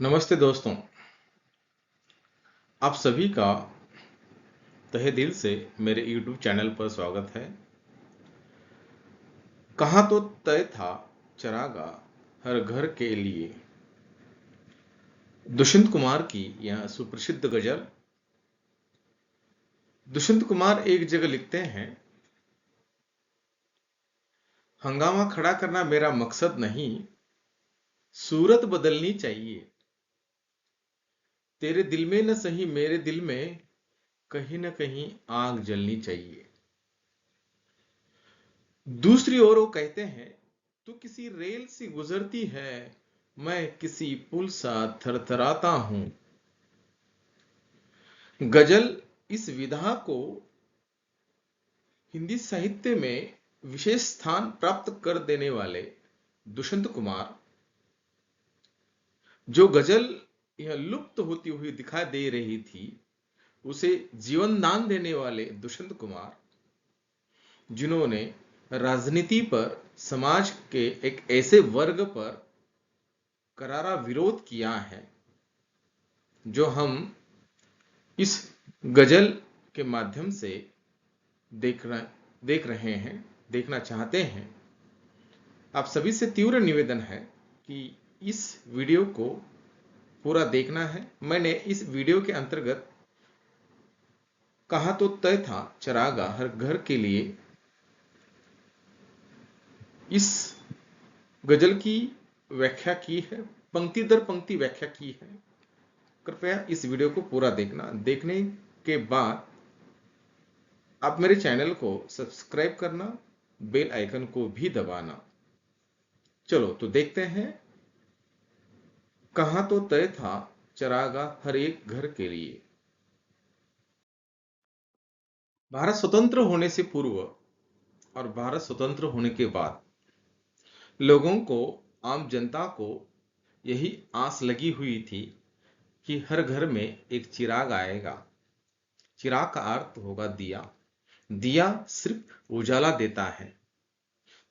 नमस्ते दोस्तों। आप सभी का तहे दिल से मेरे YouTube चैनल पर स्वागत है। कहाँ तो तय था चरागा हर घर के लिए, दुष्यंत कुमार की यह सुप्रसिद्ध गजल। दुष्यंत कुमार एक जगह लिखते हैं, हंगामा खड़ा करना मेरा मकसद नहीं, सूरत बदलनी चाहिए। तेरे दिल में न सही मेरे दिल में कहीं न कहीं आग जलनी चाहिए। दूसरी ओर वो कहते हैं, तू किसी रेल सी गुजरती है, मैं किसी पुल सा थरथराता हूं। गजल इस विधा को हिंदी साहित्य में विशेष स्थान प्राप्त कर देने वाले दुष्यंत कुमार, जो गजल यह लुप्त होती हुई दिखाई दे रही थी, उसे जीवन दान देने वाले दुष्यंत कुमार, जिन्होंने राजनीति पर, समाज के एक ऐसे वर्ग पर करारा विरोध किया है, जो हम इस गजल के माध्यम से देख रहे हैं, देखना चाहते हैं। आप सभी से तीव्र निवेदन है कि इस वीडियो को पूरा देखना है। मैंने इस वीडियो के अंतर्गत कहा तो तय था चरागा हर घर के लिए, इस गजल की व्याख्या की है, पंक्ति दर पंक्ति व्याख्या की है। कृपया इस वीडियो को पूरा देखना। देखने के बाद आप मेरे चैनल को सब्सक्राइब करना, बेल आइकन को भी दबाना। चलो तो देखते हैं, कहां तो तय था चरागा हर एक घर के लिए। भारत स्वतंत्र होने से पूर्व और भारत स्वतंत्र होने के बाद लोगों को, आम जनता को यही आस लगी हुई थी कि हर घर में एक चिराग आएगा। चिराग का अर्थ होगा दिया। दिया सिर्फ उजाला देता है।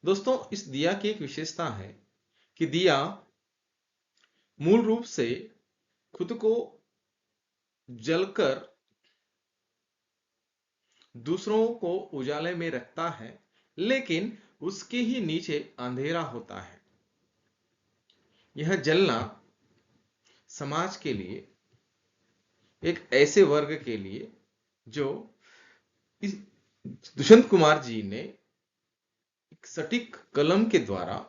दोस्तों, इस दिया की एक विशेषता है कि दिया मूल रूप से खुद को जलकर दूसरों को उजाले में रखता है, लेकिन उसके ही नीचे अंधेरा होता है। यह जलना समाज के लिए, एक ऐसे वर्ग के लिए जो इस दुष्यंत कुमार जी ने एक सटीक कलम के द्वारा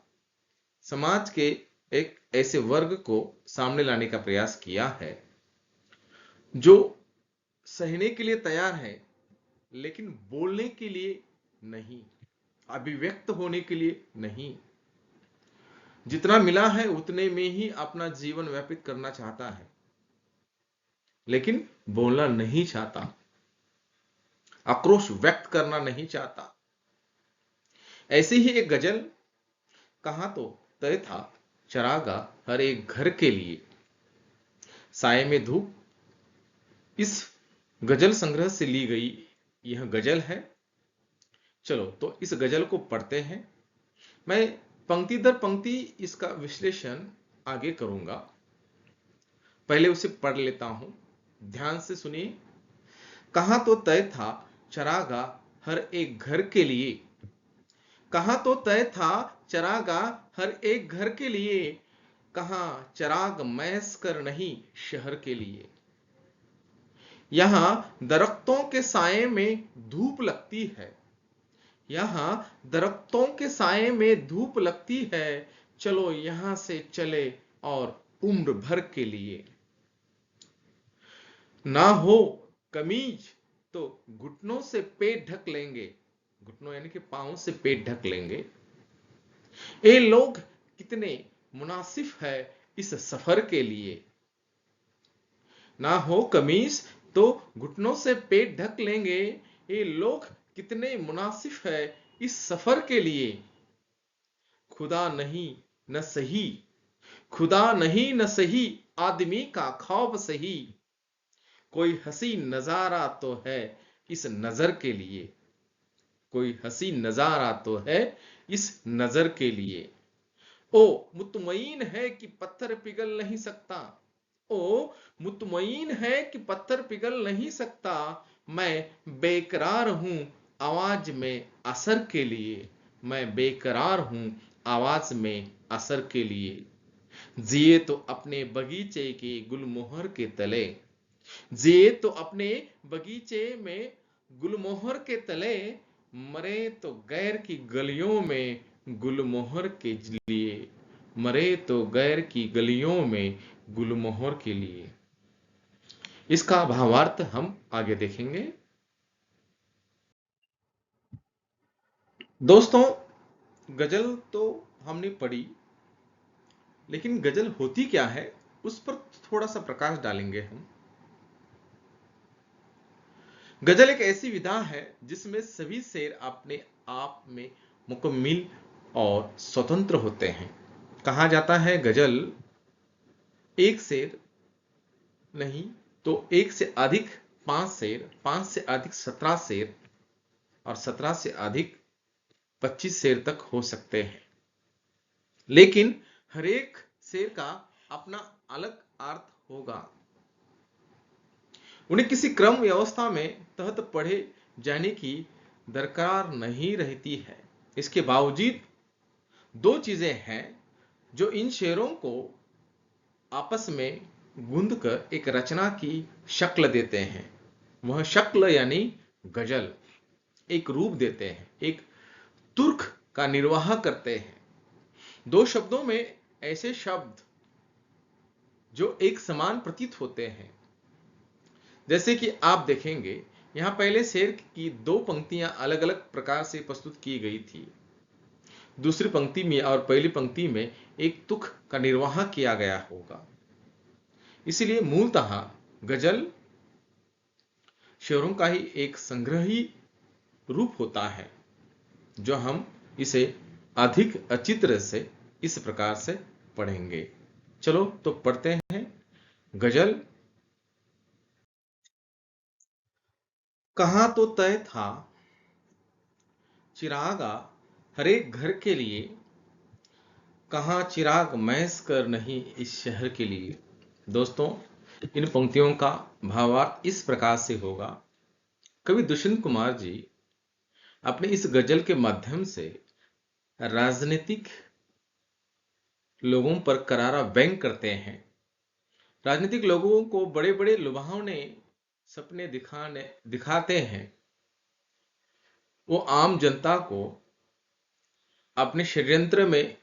समाज के एक ऐसे वर्ग को सामने लाने का प्रयास किया है, जो सहने के लिए तैयार है, लेकिन बोलने के लिए नहीं, अभिव्यक्त होने के लिए नहीं। जितना मिला है उतने में ही अपना जीवन व्यतीत करना चाहता है, लेकिन बोलना नहीं चाहता, आक्रोश व्यक्त करना नहीं चाहता। ऐसी ही एक गजल, कहां तो तय था चरागा हर एक घर के लिए, साए में धूप, इस गजल संग्रह से ली गई यह गजल है। चलो तो इस गजल को पढ़ते हैं। मैं पंक्ति दर पंक्ति इसका विश्लेषण आगे करूंगा, पहले उसे पढ़ लेता हूं, ध्यान से सुनिए। कहां तो तय था चरागा हर एक घर के लिए, कहां तो तय था चरागा हर एक घर के लिए, कहां चराग मैस कर नहीं शहर के लिए। यहां दरख्तों के साए में धूप लगती है, यहां दरख्तों के साए में धूप लगती है, चलो यहां से चले और उम्र भर के लिए। ना हो कमीज तो घुटनों से पेट ढक लेंगे, घुटनों यानी कि पांव से पेट ढक लेंगे। ये लोग कितने मुनासिफ है इस सफर के लिए। ना हो कमीज तो घुटनों से पेट ढक लेंगे, ये लोग कितने मुनासिफ है इस सफर के लिए। खुदा नहीं न सही, खुदा नहीं न सही, आदमी का ख्वाब सही, कोई हसी नजारा तो है इस नजर के लिए, कोई हसी नजारा तो है इस नजर के लिए। ओ मुतमईन है कि पत्थर पिघल नहीं सकता, ओ मुतमईन है कि पत्थर पिघल नहीं सकता, मैं बेकरार हूं आवाज में असर के लिए, मैं बेकरार हूं आवाज में असर के लिए। जिए तो अपने बगीचे के गुलमोहर के तले, जिए तो अपने बगीचे में गुलमोहर के तले, मरे तो गैर की गलियों में गुलमोहर के लिए, मरे तो गैर की गलियों में गुलमोहर के लिए। इसका भावार्थ हम आगे देखेंगे। दोस्तों, गजल तो हमने पढ़ी, लेकिन गजल होती क्या है उस पर थोड़ा सा प्रकाश डालेंगे हम। गजल एक ऐसी विधा है जिसमें सभी शेर अपने आप में मुकम्मिल और स्वतंत्र होते हैं। कहा जाता है गजल एक शेर नहीं तो एक से अधिक 5 शेर, 5 से अधिक 17 शेर और 17 से अधिक 25 शेर तक हो सकते हैं। लेकिन हर एक शेर का अपना अलग अर्थ होगा। उन्हें किसी क्रम व्यवस्था में तहत पढ़े जाने की दरकार नहीं रहती है। इसके बावजूद दो चीजें हैं जो इन शेरों को आपस में गूंद कर एक रचना की शक्ल देते हैं। वह शक्ल यानी गजल एक रूप देते हैं, एक तुर्क का निर्वाह करते हैं। दो शब्दों में ऐसे शब्द जो एक समान प्रतीत होते हैं, जैसे कि आप देखेंगे यहां पहले शेर की दो पंक्तियां अलग अलग प्रकार से प्रस्तुत की गई थी। दूसरी पंक्ति में और पहली पंक्ति में एक तुक का निर्वाह किया गया होगा। इसलिए मूलतः गजल शेरों का ही एक संग्रही रूप होता है, जो हम इसे अधिक अचित्र से इस प्रकार से पढ़ेंगे। चलो तो पढ़ते हैं गजल। कहां तो तय था चिरागा हर एक घर के लिए, कहां चिराग मैस कर नहीं इस शहर के लिए। दोस्तों, इन पंक्तियों का भावार्थ इस प्रकार से होगा। कवि दुष्यंत कुमार जी अपने इस गजल के माध्यम से राजनीतिक लोगों पर करारा व्यंग करते हैं। राजनीतिक लोगों को बड़े बड़े लुभावने सपने दिखाते हैं। वो आम जनता को अपने षड्यंत्र में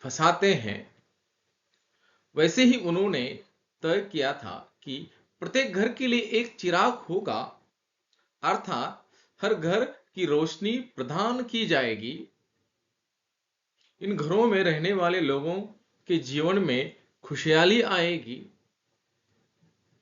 फंसाते हैं। वैसे ही उन्होंने तय किया था कि प्रत्येक घर के लिए एक चिराग होगा, अर्थात हर घर की रोशनी प्रदान की जाएगी। इन घरों में रहने वाले लोगों के जीवन में खुशहाली आएगी।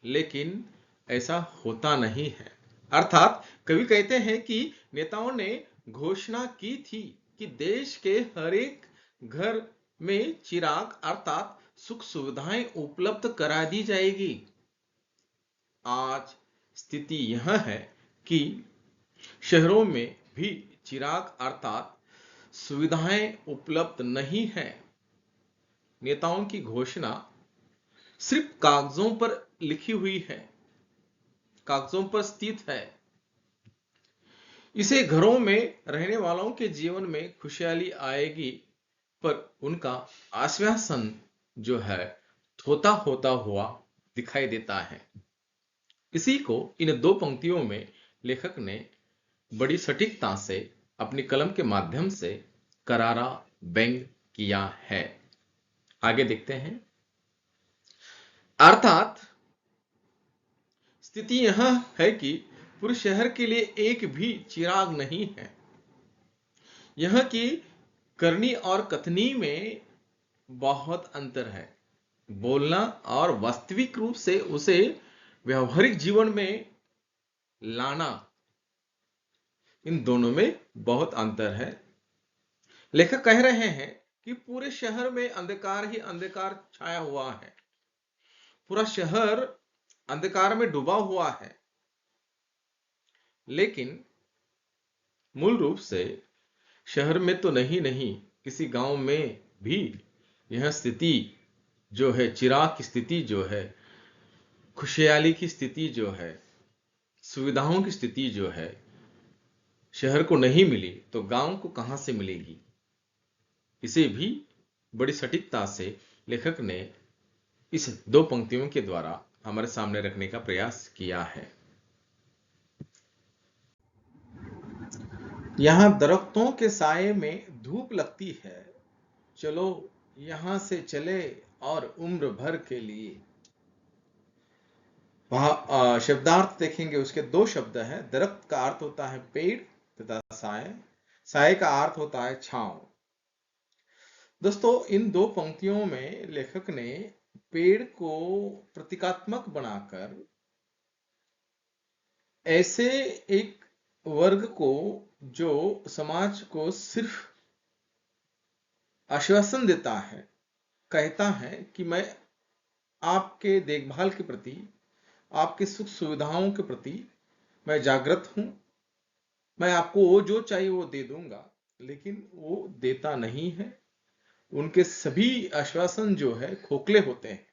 लेकिन ऐसा होता नहीं है। अर्थात कवि कहते हैं कि नेताओं ने घोषणा की थी कि देश के हर एक घर में चिराग अर्थात सुख सुविधाएं उपलब्ध करा दी जाएगी। आज स्थिति यह है कि शहरों में भी चिराग अर्थात सुविधाएं उपलब्ध नहीं है। नेताओं की घोषणा सिर्फ कागजों पर लिखी हुई है, कागजों पर स्थित है। इसे घरों में रहने वालों के जीवन में खुशहाली आएगी, पर उनका आश्वासन जो है थोथा होता हुआ दिखाई देता है। इसी को इन दो पंक्तियों में लेखक ने बड़ी सटीकता से अपनी कलम के माध्यम से करारा व्यंग किया है। आगे देखते हैं। अर्थात स्थिति यह है कि पूरे शहर के लिए एक भी चिराग नहीं है। यह कि करनी और कथनी में बहुत अंतर है। बोलना और वास्तविक रूप से उसे व्यवहारिक जीवन में लाना, इन दोनों में बहुत अंतर है। लेखक कह रहे हैं कि पूरे शहर में अंधकार ही अंधकार छाया हुआ है। पूरा शहर अंधकार में डूबा हुआ है। लेकिन मूल रूप से शहर में तो नहीं किसी गांव में भी यह स्थिति जो है चिराग की स्थिति जो है, खुशहाली की स्थिति जो है, सुविधाओं की स्थिति जो है शहर को नहीं मिली तो गांव को कहां से मिलेगी। इसे भी बड़ी सटीकता से लेखक ने इस दो पंक्तियों के द्वारा हमारे सामने रखने का प्रयास किया है। यहां दरख्तों के साये में धूप लगती है, चलो यहां से चले और उम्र भर के लिए। वहां शब्दार्थ देखेंगे, उसके दो शब्द हैं। दरख्त का अर्थ होता है पेड़ तथा साये, साये का अर्थ होता है छांव। दोस्तों, इन दो पंक्तियों में लेखक ने पेड़ को प्रतीकात्मक बनाकर ऐसे एक वर्ग को जो समाज को सिर्फ आश्वासन देता है, कहता है कि मैं आपके देखभाल के प्रति, आपके सुख सुविधाओं के प्रति मैं जागृत हूं, मैं आपको वो जो चाहिए वो दे दूंगा, लेकिन वो देता नहीं है। उनके सभी आश्वासन जो है खोखले होते हैं।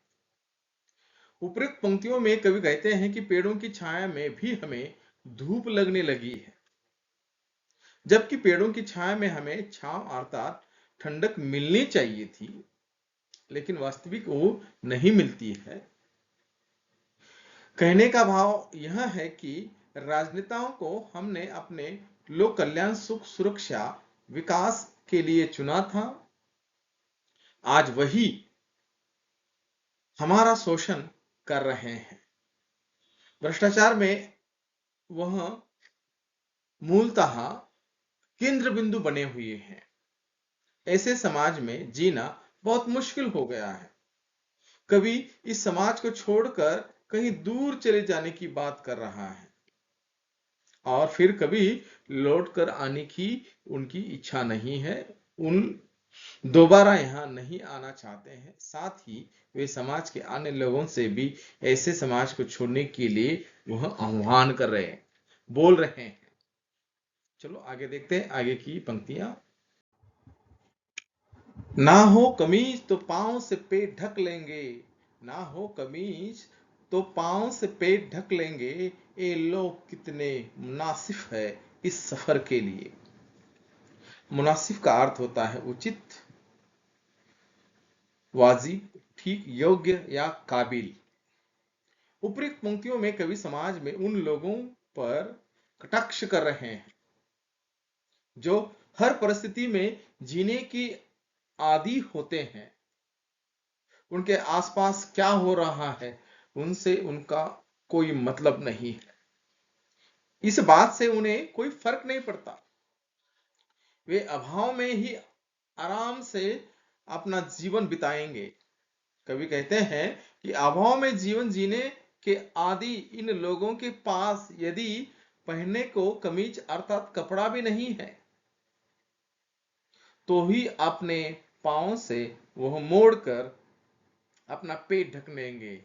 उपरोक्त पंक्तियों में कवि कहते हैं कि पेड़ों की छाया में भी हमें धूप लगने लगी है, जबकि पेड़ों की छाया में हमें छांव अर्थात ठंडक मिलनी चाहिए थी, लेकिन वास्तविक वो नहीं मिलती है। कहने का भाव यह है कि राजनेताओं को हमने अपने लोक कल्याण, सुख, सुरक्षा, विकास के लिए चुना था। आज वही हमारा शोषण कर रहे हैं। भ्रष्टाचार में वह मूलतः केंद्र बिंदु बने हुए हैं। ऐसे समाज में जीना बहुत मुश्किल हो गया है। कभी इस समाज को छोड़कर कहीं दूर चले जाने की बात कर रहा है और फिर कभी लौट कर आने की उनकी इच्छा नहीं है। उन दोबारा यहां नहीं आना चाहते हैं। साथ ही वे समाज के अन्य लोगों से भी ऐसे समाज को छोड़ने के लिए वह आह्वान कर रहे हैं, बोल रहे हैं। चलो आगे देखते हैं आगे की पंक्तियां। ना हो कमीज तो पांव से पेट ढक लेंगे, ना हो कमीज तो पांव से पेट ढक लेंगे, ये लोग कितने मुनासिफ है इस सफर के लिए। मुनासिफ का अर्थ होता है उचित, वाजिब, ठीक, योग्य या काबिल। उपरोक्त पंक्तियों में कवि समाज में उन लोगों पर कटाक्ष कर रहे हैं जो हर परिस्थिति में जीने की आदी होते हैं। उनके आसपास क्या हो रहा है उनसे उनका कोई मतलब नहीं है। इस बात से उन्हें कोई फर्क नहीं पड़ता। वे अभाव में ही आराम से अपना जीवन बिताएंगे। कवि कहते हैं कि अभाव में जीवन जीने के आदि इन लोगों के पास यदि पहनने को कमीज अर्थात कपड़ा भी नहीं है तो ही अपने पांव से वह मोड़कर अपना पेट ढक लेंगे,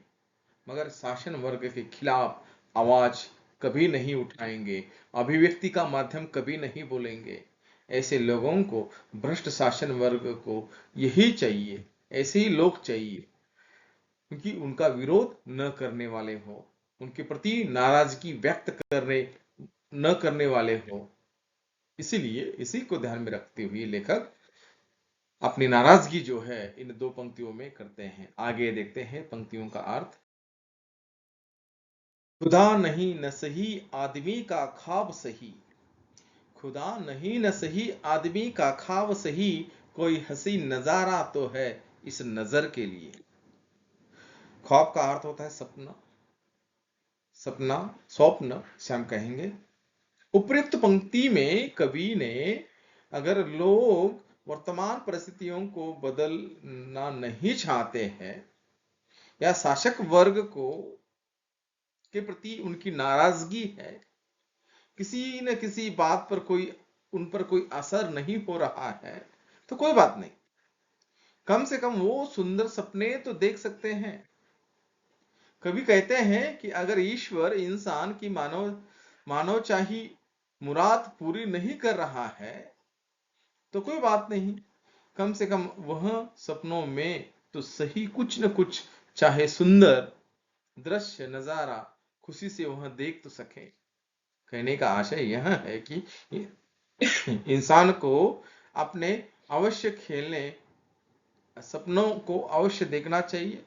मगर शासन वर्ग के खिलाफ आवाज कभी नहीं उठाएंगे, अभिव्यक्ति का माध्यम कभी नहीं बोलेंगे। ऐसे लोगों को, भ्रष्ट शासन वर्ग को यही चाहिए, ऐसे ही लोग चाहिए, क्योंकि उनका विरोध न करने वाले हो, उनके प्रति नाराजगी व्यक्त करने न करने वाले हो। इसीलिए इसी को ध्यान में रखते हुए लेखक अपनी नाराजगी जो है इन दो पंक्तियों में करते हैं। आगे देखते हैं पंक्तियों का अर्थ। खुदा नहीं न सही आदमी का ख्वाब सही, खुदा नहीं न सही आदमी का ख्वाब सही, कोई हंसी नजारा तो है इस नजर के लिए। ख्वाब का अर्थ होता है सपना, सपना, स्वप्न से हम कहेंगे। उपयुक्त पंक्ति में कवि ने अगर लोग वर्तमान परिस्थितियों को बदलना नहीं चाहते हैं या शासक वर्ग को के प्रति उनकी नाराजगी है, किसी न किसी बात पर उन पर कोई असर नहीं हो रहा है, तो कोई बात नहीं, कम से कम वो सुंदर सपने तो देख सकते हैं। कवि कहते हैं कि अगर ईश्वर इंसान की मानव चाही मुराद पूरी नहीं कर रहा है तो कोई बात नहीं, कम से कम वह सपनों में तो सही कुछ न कुछ, चाहे सुंदर दृश्य नजारा, खुशी से वहां देख तो सके। कहने का आशय यह है कि इंसान को अपने अवश्य खेलने सपनों को अवश्य देखना चाहिए।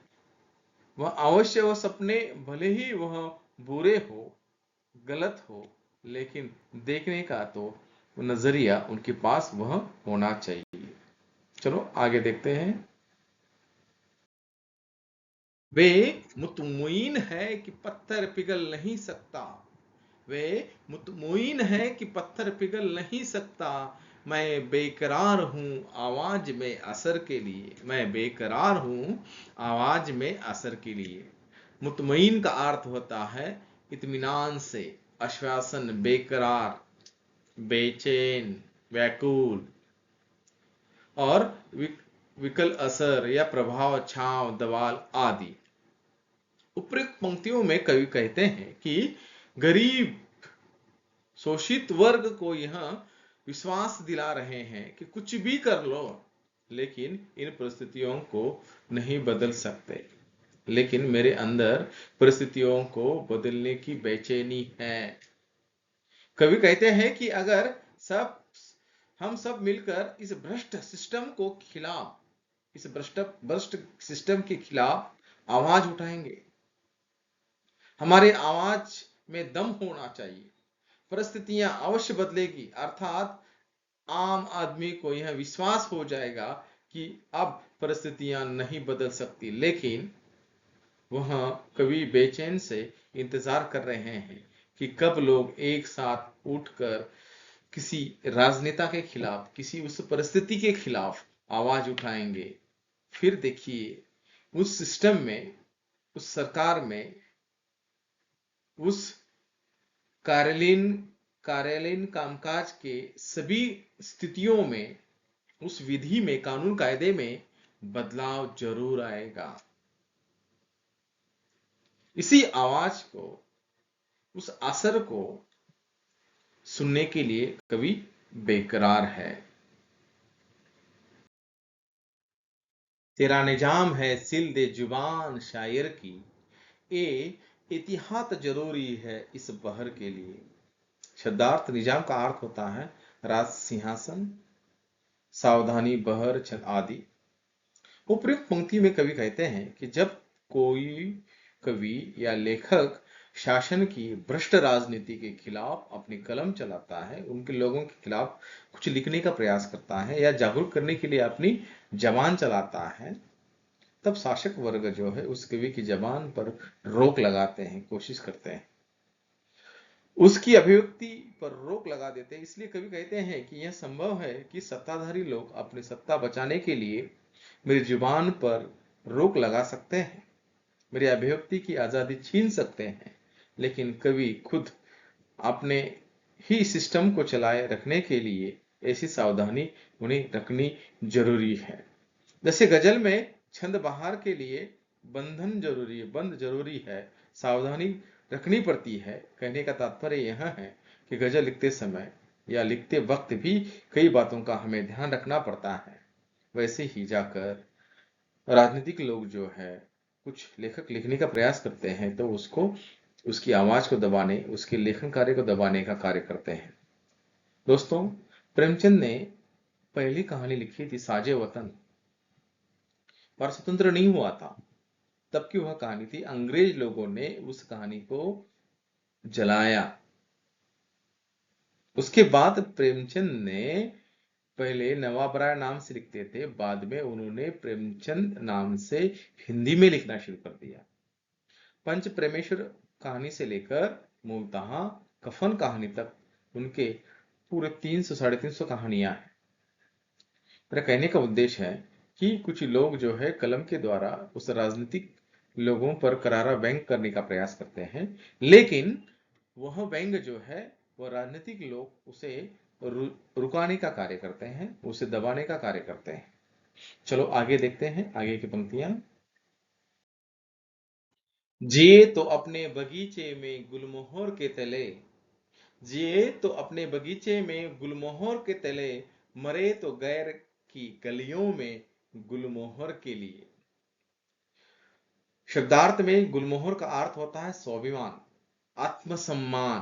वह अवश्य वह सपने भले ही वह बुरे हो, गलत हो, लेकिन देखने का तो नजरिया उनके पास वह होना चाहिए। चलो आगे देखते हैं। वे मुतमुईन है कि पत्थर पिघल नहीं सकता, वे मुतमुईन है कि पत्थर पिघल नहीं सकता। मैं बेकरार हूं आवाज में असर के लिए, मैं बेकरार हूं आवाज में असर के लिए। मुतमईन का अर्थ होता है इत्मीनान से, आश्वासन, बेकरार, बेचैन, व्याकुल। और विकल असर या प्रभाव, छांव, दवाल आदि। उपयुक्त पंक्तियों में कवि कहते हैं कि गरीब शोषित वर्ग को यह विश्वास दिला रहे हैं कि कुछ भी कर लो, लेकिन इन परिस्थितियों को नहीं बदल सकते। लेकिन मेरे अंदर परिस्थितियों को बदलने की बेचैनी है। कवि कहते हैं कि अगर हम सब मिलकर इस भ्रष्ट सिस्टम को खिलाफ, इस भ्रष्ट सिस्टम के खिलाफ आवाज उठाएंगे, हमारे आवाज में दम होना चाहिए, परिस्थितियां अवश्य बदलेगी। अर्थात आम आदमी को यह विश्वास हो जाएगा कि अब परिस्थितियां नहीं बदल सकती, लेकिन वह कवि बेचैन से इंतजार कर रहे हैं कि कब लोग एक साथ उठकर किसी राजनेता के खिलाफ, किसी उस परिस्थिति के खिलाफ आवाज उठाएंगे। फिर देखिए उस सिस्टम में, उस सरकार में, उस कार्यालयीन कामकाज के सभी स्थितियों में, उस विधि में, कानून कायदे में बदलाव जरूर आएगा। इसी आवाज को, उस असर को सुनने के लिए कवि बेकरार है। तेरा निजाम है सिल दे जुबान शायर की, ए इतिहात जरूरी है इस बहर के लिए। शब्दार्थ निजाम का अर्थ होता है राज सिंहासन, सावधानी, बहर, छंद आदि। उपयुक्त पंक्ति में कवि कहते हैं कि जब कोई कवि या लेखक शासन की भ्रष्ट राजनीति के खिलाफ अपनी कलम चलाता है, उनके लोगों के खिलाफ कुछ लिखने का प्रयास करता है या जागरूक करने के लिए अपनी जबान चलाता है, तब शासक वर्ग जो है उस कवि की जबान पर रोक लगाते हैं, कोशिश करते हैं, उसकी अभिव्यक्ति पर रोक लगा देते हैं। इसलिए कवि कहते हैं कि यह संभव है कि सत्ताधारी लोग अपनी सत्ता बचाने के लिए मेरी जुबान पर रोक लगा सकते हैं, मेरी अभिव्यक्ति की आजादी छीन सकते हैं, लेकिन कवि खुद अपने ही सिस्टम को चलाए रखने के लिए ऐसी सावधानी उन्हें रखनी जरूरी है। जैसे गजल में छंद बहार के लिए बंधन जरूरी है, बंद जरूरी है, सावधानी रखनी पड़ती है। कहने का तात्पर्य यह है कि गजल लिखते समय या लिखते वक्त भी कई बातों का हमें ध्यान रखना पड़ता है। वैसे ही जाकर राजनीतिक लोग जो है, कुछ लेखक लिखने का प्रयास करते हैं तो उसको, उसकी आवाज को दबाने, उसके लेखन कार्य को दबाने का कार्य करते हैं। दोस्तों, प्रेमचंद ने पहली कहानी लिखी थी साजे वतन, पर स्वतंत्र नहीं हुआ था तब की वह कहानी थी। अंग्रेज लोगों ने उस कहानी को जलाया। उसके बाद प्रेमचंद ने, पहले नवाब राय नाम से लिखते थे, बाद में उन्होंने प्रेमचंद नाम से हिंदी में लिखना शुरू कर दिया। पंच प्रेमेश्वर कहानी से लेकर मूलतः कफन कहानी तक उनके पूरे 300 350 कहानियां हैं। मेरा कहने का उद्देश्य है कि कुछ लोग जो है कलम के द्वारा उस राजनीतिक लोगों पर करारा व्यंग करने का प्रयास करते हैं, लेकिन वह व्यंग जो है वह राजनीतिक लोग उसे रुकाने का कार्य करते हैं, उसे दबाने का कार्य करते हैं। चलो आगे देखते हैं आगे की पंक्तियां। जिए तो अपने बगीचे में गुलमोहर के तले, जिए तो अपने बगीचे में गुलमोहर के तले, मरे तो गैर की गलियों में गुलमोहर के लिए। शब्दार्थ में गुलमोहर का अर्थ होता है स्वाभिमान, आत्मसम्मान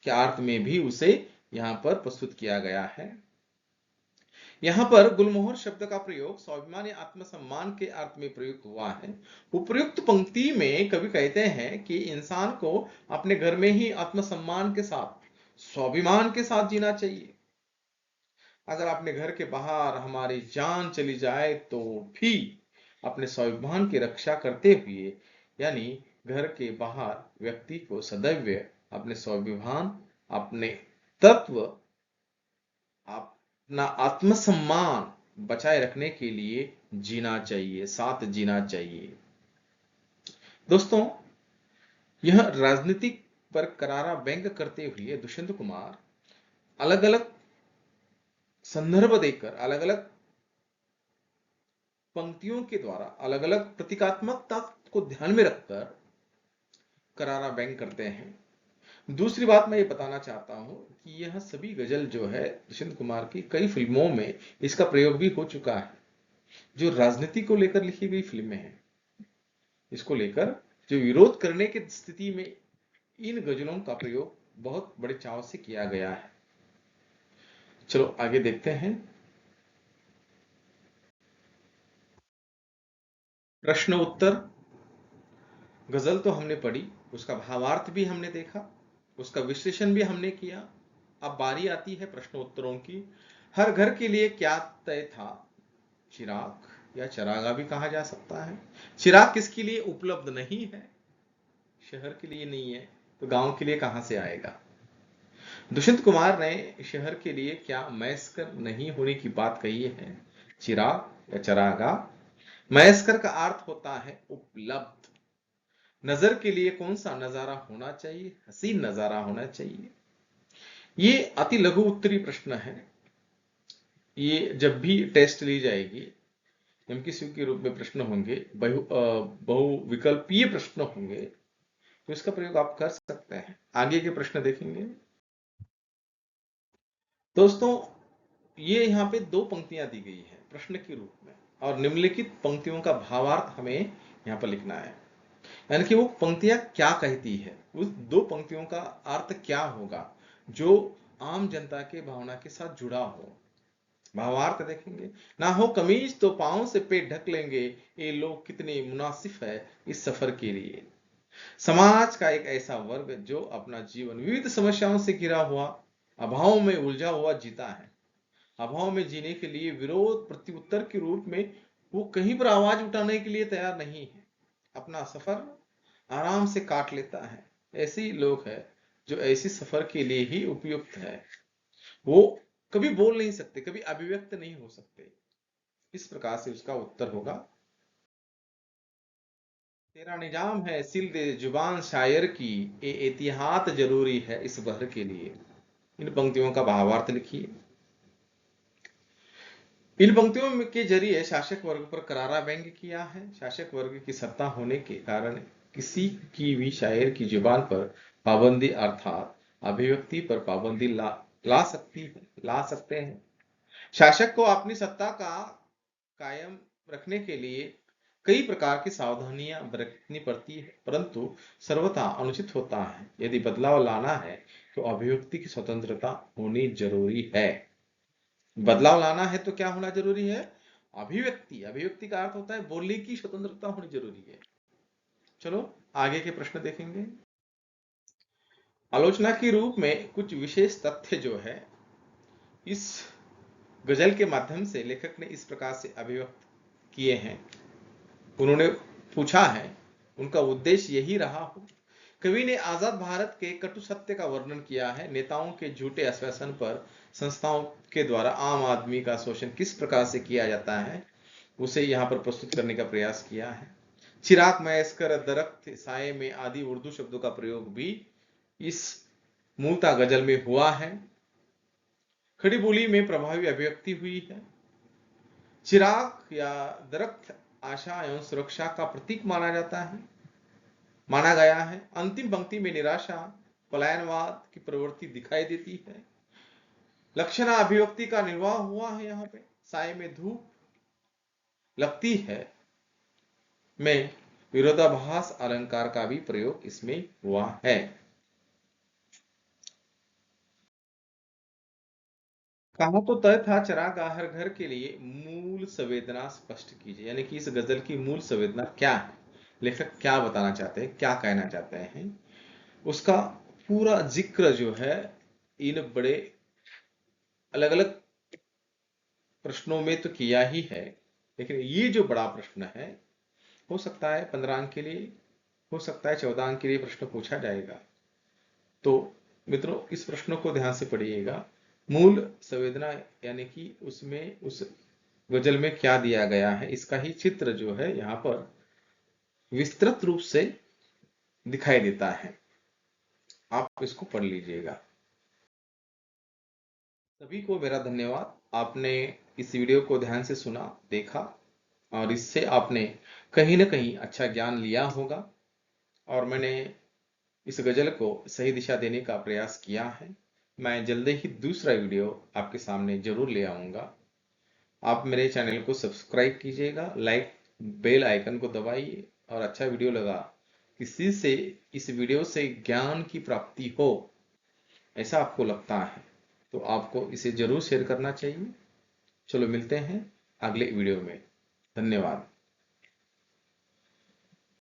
के अर्थ में भी उसे यहां पर प्रस्तुत किया गया है। यहां पर गुलमोहर शब्द का प्रयोग स्वाभिमान या आत्मसम्मान के अर्थ में प्रयुक्त हुआ है। उपयुक्त पंक्ति में कवि कहते हैं कि इंसान को अपने घर में ही आत्मसम्मान के साथ, स्वाभिमान के साथ जीना चाहिए। अगर अपने घर के बाहर हमारी जान चली जाए तो भी अपने स्वाभिमान की रक्षा करते हुए, यानी घर के बाहर व्यक्ति को सदैव अपने स्वाभिमान, अपने तत्व, अपना आत्मसम्मान बचाए रखने के लिए जीना चाहिए, साथ जीना चाहिए। दोस्तों, यह राजनीतिक पर करारा व्यंग करते हुए दुष्यंत कुमार अलग अलग संदर्भ देकर, अलग अलग पंक्तियों के द्वारा, अलग अलग प्रतीकात्मकता को ध्यान में रखकर करारा व्यंग करते हैं। दूसरी बात मैं ये बताना चाहता हूं कि यह सभी गजल जो है दुष्यंत कुमार की कई फिल्मों में इसका प्रयोग भी हो चुका है। जो राजनीति को लेकर लिखी गई फिल्में हैं, इसको लेकर जो विरोध करने की स्थिति में इन गजलों का प्रयोग बहुत बड़े चाव से किया गया है। चलो आगे देखते हैं। प्रश्न उत्तर। गजल तो हमने पढ़ी, उसका भावार्थ भी हमने देखा, उसका विश्लेषण भी हमने किया। अब बारी आती है प्रश्न उत्तरों की। हर घर के लिए क्या तय था? चिराग या चरागा भी कहा जा सकता है। चिराग किसके लिए उपलब्ध नहीं है? शहर के लिए नहीं है तो गांव के लिए कहां से आएगा? दुष्यंत कुमार ने शहर के लिए क्या मयस्कर नहीं होने की बात कही है? चिराग या चरागा। मयस्कर का अर्थ होता है उपलब्ध। नजर के लिए कौन सा नजारा होना चाहिए? हसीन नजारा होना चाहिए। ये अति लघु उत्तरी प्रश्न है। ये जब भी टेस्ट ली जाएगी, एमसीक्यू के रूप में प्रश्न होंगे, बहुविकल्पीय प्रश्न होंगे, तो इसका प्रयोग आप कर सकते हैं। आगे के प्रश्न देखेंगे। दोस्तों, ये यहाँ पे दो पंक्तियां दी गई है प्रश्न के रूप में, और निम्नलिखित पंक्तियों का भावार्थ हमें यहाँ पर लिखना है। यानी कि वो पंक्तियां क्या कहती है, उस दो पंक्तियों का अर्थ क्या होगा जो आम जनता के भावना के साथ जुड़ा हो। भावार्थ देखेंगे। ना हो कमीज तो पांव से पेट ढक लेंगे, ये लोग कितने मुनासिफ है इस सफर के लिए। समाज का एक ऐसा वर्ग जो अपना जीवन विविध समस्याओं से घिरा हुआ, अभाव में उलझा हुआ जीता है। अभाव में जीने के लिए विरोध प्रत्युत्तर के रूप में वो कहीं पर आवाज उठाने के लिए तैयार नहीं है, अपना सफर आराम से काट लेता है। ऐसे ही लोग हैं जो ऐसी सफर के लिए ही उपयुक्त है। वो कभी बोल नहीं सकते, कभी अभिव्यक्त नहीं हो सकते। इस प्रकार से उसका उत्तर होगा, तेरा निजाम है सिल दे जुबान शायर की, ये एहतियात जरूरी है इस बहर के लिए। इन पंक्तियों का भावार्थ लिखिए। इन पंक्तियों के जरिए शासक वर्ग पर करारा व्यंग्य किया है। शासक वर्ग की सत्ता होने के कारण किसी की भी शायर की जुबान पर पाबंदी अर्थात अभिव्यक्ति पर पाबंदी ला सकते हैं। शासक को अपनी सत्ता का कायम रखने के लिए कई प्रकार की सावधानियां बरतनी पड़ती है, परंतु सर्वथा अनुचित होता है। यदि बदलाव लाना है तो अभिव्यक्ति की स्वतंत्रता होनी जरूरी है। बदलाव लाना है तो क्या होना जरूरी है? अभिव्यक्ति। अभिव्यक्ति का अर्थ होता है बोलने की स्वतंत्रता होनी जरूरी है। चलो आगे के प्रश्न देखेंगे। आलोचना के रूप में कुछ विशेष तथ्य जो है इस गजल के माध्यम से लेखक ने इस प्रकार से अभिव्यक्त किए हैं, उन्होंने पूछा है, उनका उद्देश्य यही रहा हो। कवि ने आजाद भारत के कटु सत्य का वर्णन किया है। नेताओं के झूठे आश्वासन पर संस्थाओं के द्वारा आम आदमी का शोषण किस प्रकार से किया जाता है, उसे यहां पर प्रस्तुत करने का प्रयास किया है। चिराग मयस्कर, दरख्त, साये में आदि उर्दू शब्दों का प्रयोग भी इस मूलता गजल में हुआ है। खड़ी बोली में प्रभावी अभिव्यक्ति हुई है। चिराग या दरख्त आशा एवं सुरक्षा का प्रतीक माना गया है। अंतिम पंक्ति में निराशा, पलायनवाद की प्रवृत्ति दिखाई देती है। लक्षणा अभिव्यक्ति का निर्वाह हुआ है। यहाँ पे साये में धूप लगती है में विरोधाभास अलंकार का भी प्रयोग इसमें हुआ है। कहा तो तय था चरागाह हर घर के लिए, मूल संवेदना स्पष्ट कीजिए। यानी कि इस गजल की मूल संवेदना क्या है, लेखक क्या बताना चाहते हैं, क्या कहना चाहते हैं, उसका पूरा जिक्र जो है इन बड़े अलग अलग प्रश्नों में तो किया ही है, लेकिन ये जो बड़ा प्रश्न है, हो सकता है 15 अंक के लिए, हो सकता है 14 अंक के लिए प्रश्न पूछा जाएगा। तो मित्रों, इस प्रश्न को ध्यान से पढ़िएगा। मूल संवेदना यानी कि उसमें उस गजल में क्या दिया गया है, इसका ही चित्र जो है यहाँ पर विस्तृत रूप से दिखाई देता है। आप इसको पढ़ लीजिएगा। सभी को मेरा धन्यवाद। आपने इस वीडियो को ध्यान से सुना, देखा, और इससे आपने कहीं ना कहीं अच्छा ज्ञान लिया होगा। और मैंने इस गजल को सही दिशा देने का प्रयास किया है। मैं जल्दी ही दूसरा वीडियो आपके सामने जरूर ले आऊंगा। आप मेरे चैनल को सब्सक्राइब कीजिएगा, लाइक बेल आइकन को दबाइए, और अच्छा वीडियो लगा, किसी से इस वीडियो से ज्ञान की प्राप्ति हो ऐसा आपको लगता है तो आपको इसे जरूर शेयर करना चाहिए। चलो मिलते हैं अगले वीडियो में। धन्यवाद।